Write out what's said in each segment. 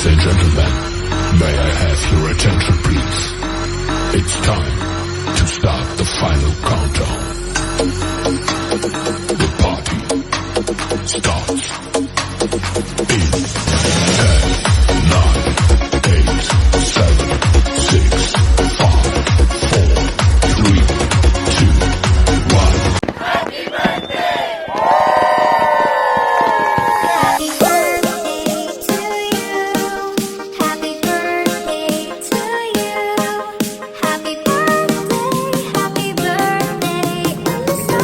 Ladies and gentlemen, may I have your attention please? It's time to start the final countdown. The party starts in 10, 9, 8, 7, 6, 5, 4, 3, 2, 1. Happy birthday! Happy birthday to you. Happy birthday to you. Happy birthday and so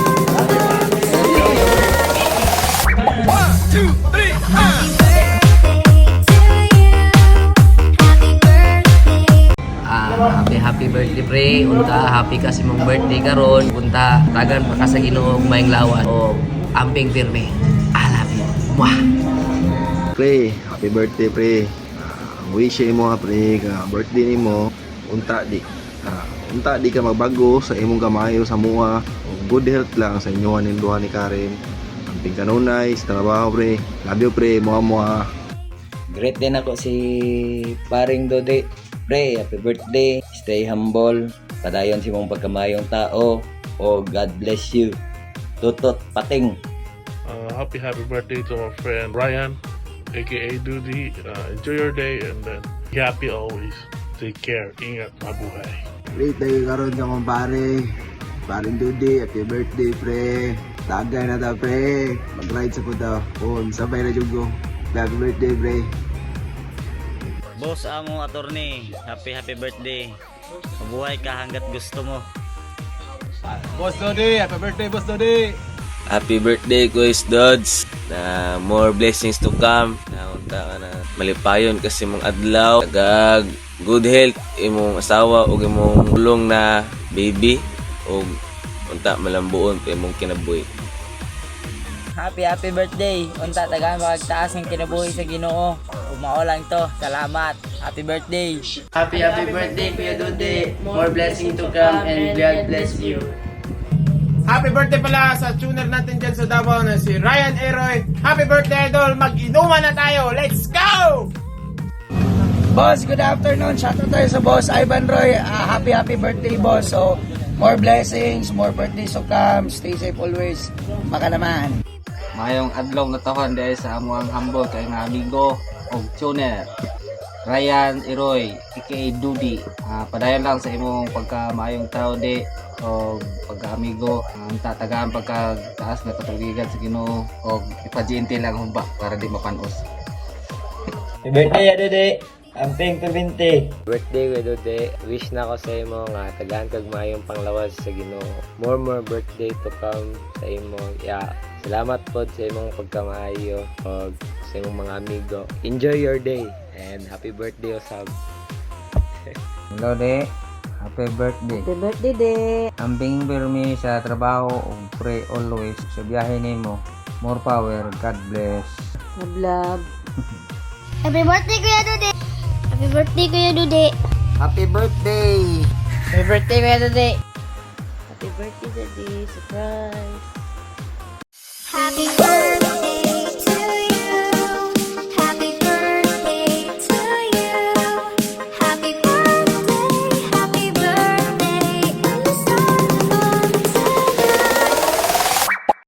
One, two, three, happy birthday to you. Happy birthday. Happy birthday pre. Unta happy kasi mong birthday karon. Unta tagan pa ka sa Ginoo mayang lawas o amping pirmi. I love you. Mwah. Pre, happy birthday pre. Wish mo pre ka birthday nimo unta di. Unta di ka magbago sa imong kamayo sa mua. Good health lang sa inyo ning duha ni Karen. Amping kanunay sa trabaho pre. Love you pre, mua. Great din ako si Paring Dode. Pre, happy birthday. Stay humble. Padayon si mong pagkamayong tao. Oh, God bless you. Tutot pating. Happy birthday to our friend Ryan, aka Dudy. Enjoy your day and then be happy always. Take care. Ingat, mabuhay. Great day karon sa kumpare. Paring Dudy, happy birthday pre. Tagay na ta pre. Mag-ride sa puta. Sabay na jugo. Happy birthday pre. Boss amo attorney, happy birthday. Mabuhay ka hanggat gusto mo. Boss Dodi, happy birthday, Boss Dodi. Happy birthday, Kuis Dodds. Na more blessings to come. Na unta ka na malipayon kasi mong adlaw. Nagag good health imong asawa ug imong ulong na baby ug unta malambuon pa imong kinabuhi. Happy birthday. Unta tagaan magtaas ng kinabuhi sa Ginoo. Umao lang to. Salamat. Happy birthday. Happy birthday, Kuya Dude. More blessing to come and God bless you. Happy birthday pala sa tuner natin dyan sa Davao na si Ryan Eroy. Happy birthday, idol. Mag-inuman na tayo. Let's go! Boss, good afternoon. Shoutout tayo sa boss Ivan Roy. Happy birthday, boss. So, more blessings, more birthdays to come. Stay safe always. Baka naman. Mayong adlaw na taon dahil sa amuang humble kay nga amigo og tuner Ryan Eroy aka Dudy. Padayon lang sa imong pagkamayong tao di o pagka-amigo. Tatagaan pagka-taas na katuligan sa Ginoo o ipa-gentle lang humba para di mapanos. Happy birthday, Dode. Amping 20. Birthday we Dode. Wish na ko sa imo nga tagaan kag mayong panglawas sa Ginoo. More birthday to come sa imo. Salamat po sa imong pagkamaayo o sa imong mga amigo. Enjoy your day and happy birthday Osab. Hello, de. Happy birthday. Happy birthday, de. Ambing birmi sa trabaho ug pray always sa biyahe nimo. More power. God bless. Love. Happy birthday Kuya Dude. Happy birthday Kuya Dude. Happy birthday. Happy birthday, Kuya Dude. Happy birthday, Daddy. Surprise. Happy birthday.